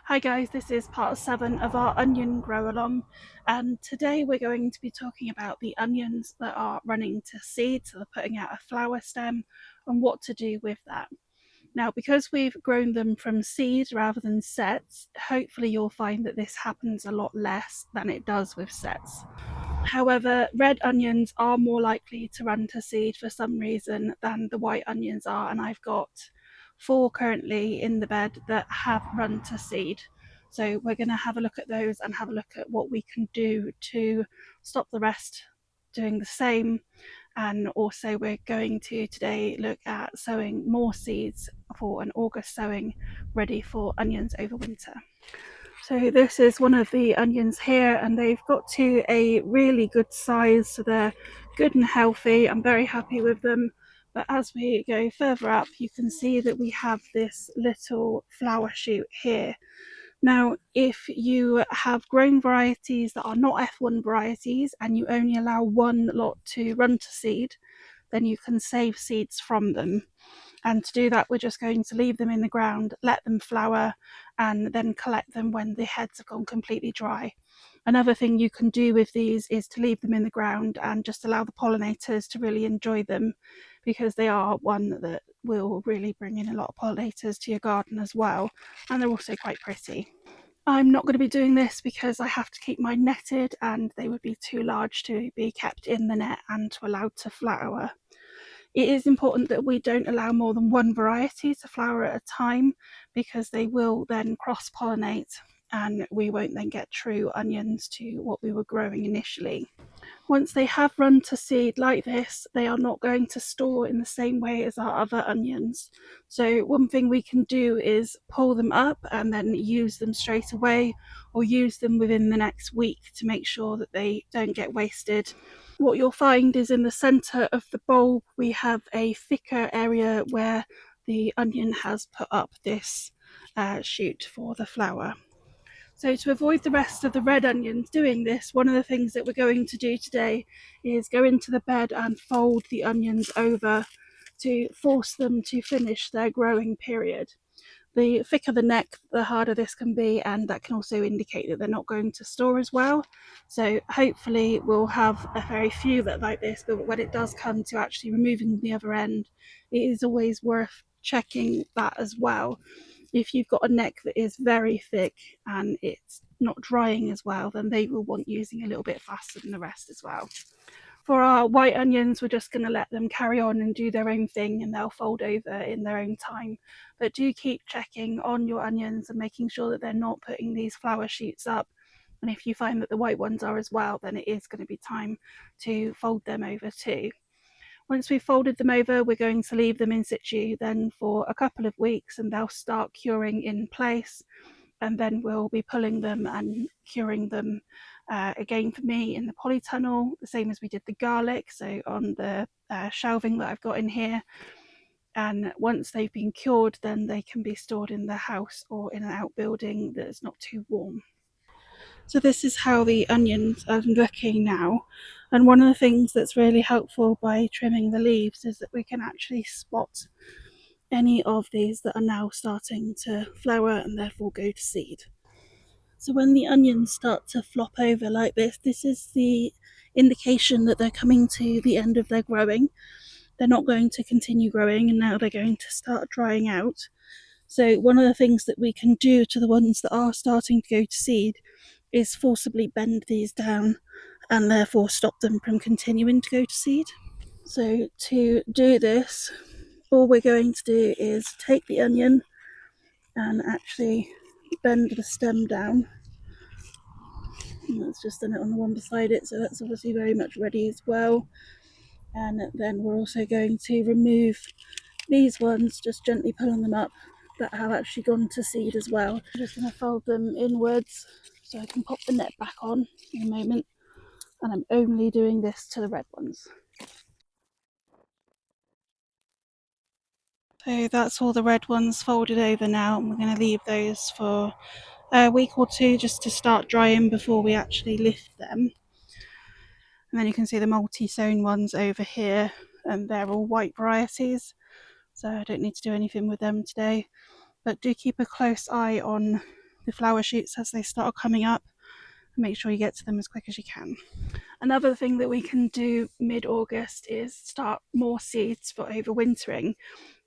Hi guys, this is part 7 of our onion grow along, and today we're going to be talking about the onions that are running to seed, so they're putting out a flower stem, and what to do with that. Now, because we've grown them from seed rather than sets, hopefully you'll find that this happens a lot less than it does with sets. However, red onions are more likely to run to seed for some reason than the white onions are, and I've got 4 currently in the bed that have run to seed. So we're going to have a look at those and have a look at what we can do to stop the rest doing the same. And also we're going to today look at sowing more seeds for an August sowing ready for onions over winter. So this is one of the onions here, and they've got to a really good size, so they're good and healthy. I'm very happy with them. But as we go further up, you can see that we have this little flower shoot here. Now, if you have grown varieties that are not F1 varieties and you only allow one lot to run to seed, then you can save seeds from them. And to do that, we're just going to leave them in the ground, let them flower, and then collect them when the heads have gone completely dry. Another thing you can do with these is to leave them in the ground and just allow the pollinators to really enjoy them, because they are one that will really bring in a lot of pollinators to your garden as well, and they're also quite pretty. I'm not going to be doing this because I have to keep mine netted and they would be too large to be kept in the net and to allow to flower. It is important that we don't allow more than one variety to flower at a time, because they will then cross-pollinate and we won't then get true onions to what we were growing initially. Once they have run to seed like this, they are not going to store in the same way as our other onions. So one thing we can do is pull them up and then use them straight away, or use them within the next week to make sure that they don't get wasted. What you'll find is in the centre of the bulb we have a thicker area where the onion has put up this shoot for the flower. So to avoid the rest of the red onions doing this, one of the things that we're going to do today is go into the bed and fold the onions over to force them to finish their growing period. The thicker the neck, the harder this can be, and that can also indicate that they're not going to store as well. So hopefully we'll have a very few that like this, but when it does come to actually removing the other end, it is always worth checking that as well. If you've got a neck that is very thick and it's not drying as well, then they will want using a little bit faster than the rest as well. For our white onions, we're just going to let them carry on and do their own thing, and they'll fold over in their own time. But do keep checking on your onions and making sure that they're not putting these flower shoots up. And if you find that the white ones are as well, then it is going to be time to fold them over too. Once we've folded them over, we're going to leave them in situ then for a couple of weeks, and they'll start curing in place. And then we'll be pulling them and curing them again for me in the polytunnel, the same as we did the garlic, so on the shelving that I've got in here. And once they've been cured, then they can be stored in the house or in an outbuilding that's not too warm. So this is how the onions are looking now. And one of the things that's really helpful by trimming the leaves is that we can actually spot any of these that are now starting to flower and therefore go to seed. So when the onions start to flop over like this is the indication that they're coming to the end of their growing. They're not going to continue growing, and now they're going to start drying out. So one of the things that we can do to the ones that are starting to go to seed is forcibly bend these down and therefore stop them from continuing to go to seed. So to do this, all we're going to do is take the onion and actually bend the stem down. And that's just done it on the one beside it, so that's obviously very much ready as well. And then we're also going to remove these ones, just gently pulling them up, that have actually gone to seed as well. I'm just going to fold them inwards so I can pop the net back on in a moment, and I'm only doing this to the red ones. So that's all the red ones folded over now, and we're going to leave those for a week or two just to start drying before we actually lift them. And then you can see the multi-sown ones over here, and they're all white varieties, so I don't need to do anything with them today. But do keep a close eye on the flower shoots as they start coming up, and make sure you get to them as quick as you can. Another thing that we can do mid-August is start more seeds for overwintering.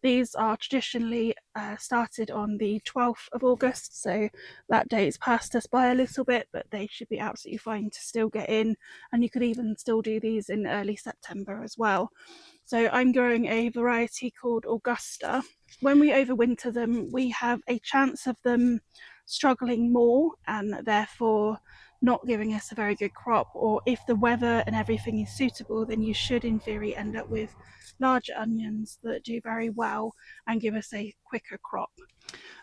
These are traditionally started on the 12th of August, so that date's passed us by a little bit, but they should be absolutely fine to still get in, and you could even still do these in early September as well. So I'm growing a variety called Augusta. When we overwinter them, we have a chance of them struggling more and therefore not giving us a very good crop, or if the weather and everything is suitable, then you should in theory end up with larger onions that do very well and give us a quicker crop.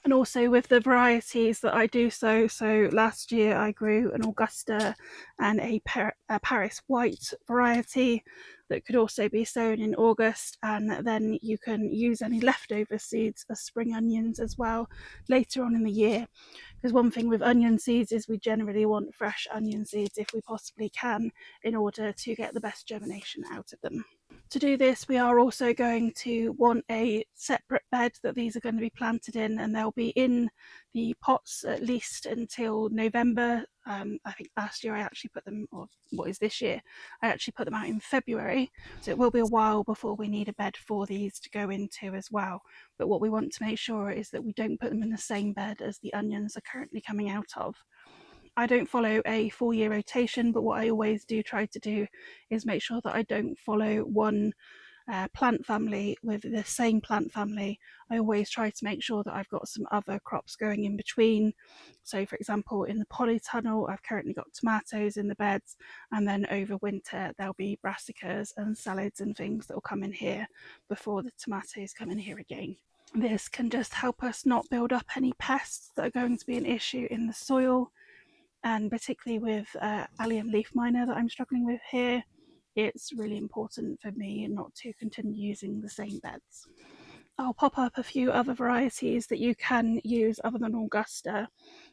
And also with the varieties that I do sow, so last year I grew an Augusta and a Paris white variety that could also be sown in August, and then you can use any leftover seeds for spring onions as well later on in the year. Because one thing with onion seeds is we generally want fresh onion seeds if we possibly can, in order to get the best germination out of them. To do this, we are also going to want a separate bed that these are going to be planted in, and they'll be in the pots at least until November. I think last year I actually put them, or what is this year, I actually put them out in February, so it will be a while before we need a bed for these to go into as well. But what we want to make sure is that we don't put them in the same bed as the onions are currently coming out of. I don't follow a 4-year rotation, but what I always do try to do is make sure that I don't follow one plant family with the same plant family. I always try to make sure that I've got some other crops going in between. So for example, in the polytunnel, I've currently got tomatoes in the beds, and then over winter there'll be brassicas and salads and things that will come in here before the tomatoes come in here again. This can just help us not build up any pests that are going to be an issue in the soil, and particularly with allium leaf miner that I'm struggling with here, it's really important for me not to continue using the same beds. I'll pop up a few other varieties that you can use other than Augusta,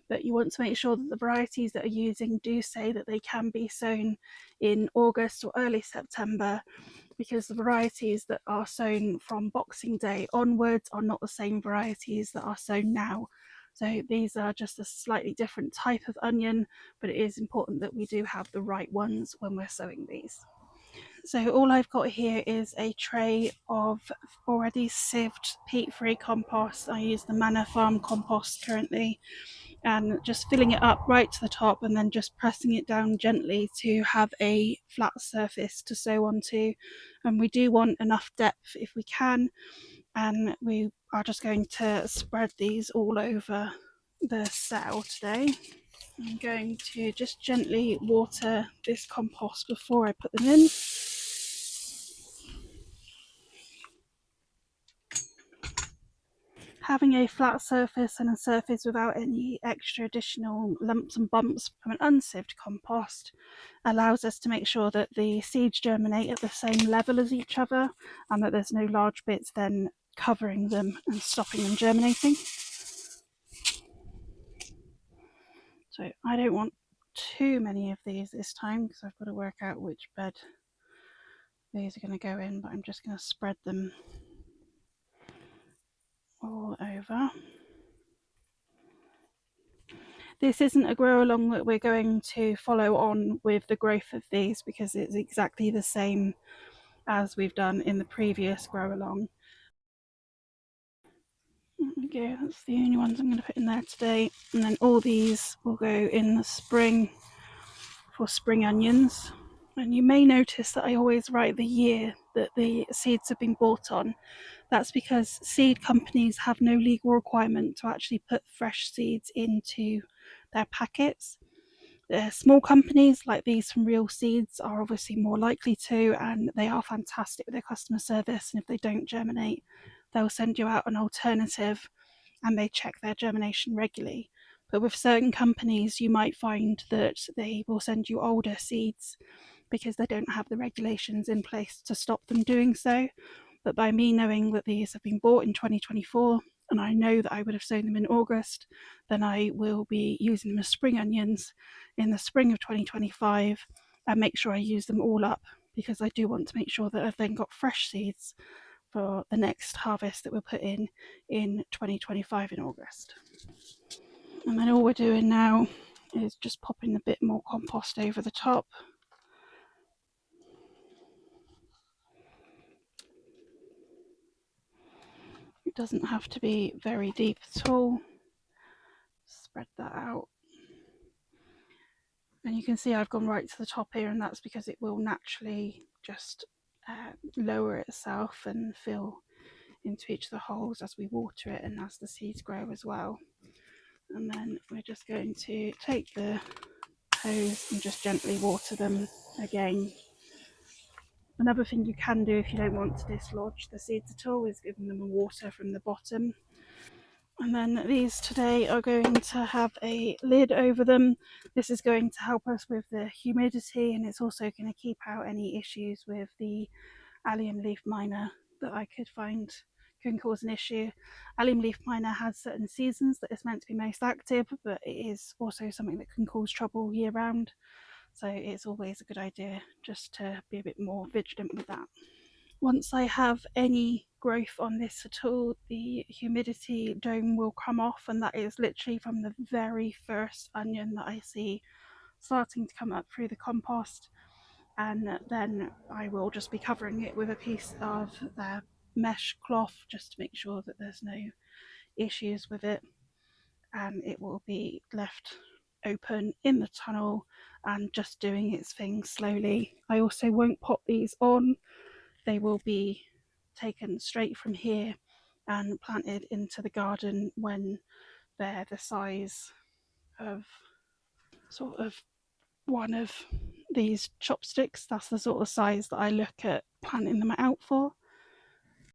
but you want to make sure that the varieties that are using do say that they can be sown in August or early September, because the varieties that are sown from Boxing Day onwards are not the same varieties that are sown now. So these are just a slightly different type of onion, but it is important that we do have the right ones when we're sowing these. So all I've got here is a tray of already sieved peat-free compost. I use the Manor Farm compost currently, and just filling it up right to the top and then just pressing it down gently to have a flat surface to sow onto. And we do want enough depth if we can, and we are just going to spread these all over the cell today. I'm going to just gently water this compost before I put them in. Having a flat surface and a surface without any extra additional lumps and bumps from an unsieved compost allows us to make sure that the seeds germinate at the same level as each other, and that there's no large bits then covering them and stopping them germinating. So I don't want too many of these this time because I've got to work out which bed these are going to go in, but I'm just going to spread them all over. This isn't a grow along that we're going to follow on with the growth of these, because it's exactly the same as we've done in the previous grow along. There we go, that's the only ones I'm going to put in there today, and then all these will go in the spring for spring onions. And you may notice that I always write the year that the seeds have been bought on. That's because seed companies have no legal requirement to actually put fresh seeds into their packets. Small companies like these from Real Seeds are obviously more likely to, and they are fantastic with their customer service. And if they don't germinate, they'll send you out an alternative, and they check their germination regularly. But with certain companies, you might find that they will send you older seeds because they don't have the regulations in place to stop them doing so. But by me knowing that these have been bought in 2024, and I know that I would have sown them in August, then I will be using them as spring onions in the spring of 2025 and make sure I use them all up, because I do want to make sure that I've then got fresh seeds for the next harvest that we'll put in 2025 in August. And then all we're doing now is just popping a bit more compost over the top. It doesn't have to be very deep at all. Spread that out. And you can see I've gone right to the top here, and that's because it will naturally just lower itself and fill into each of the holes as we water it and as the seeds grow as well. And then we're just going to take the hose and just gently water them again. Another thing you can do if you don't want to dislodge the seeds at all is giving them a water from the bottom. And then these today are going to have a lid over them. This is going to help us with the humidity, and it's also going to keep out any issues with the allium leaf miner that I could find can cause an issue. Allium leaf miner has certain seasons that it's meant to be most active, but it is also something that can cause trouble year round. So it's always a good idea just to be a bit more vigilant with that. Once I have any growth on this at all, the humidity dome will come off, and that is literally from the very first onion that I see starting to come up through the compost. And then I will just be covering it with a piece of mesh cloth just to make sure that there's no issues with it, and it will be left open in the tunnel and just doing its thing slowly. I also won't pop these on. They will be taken straight from here and planted into the garden when they're the size of sort of one of these chopsticks. That's the sort of size that I look at planting them out for.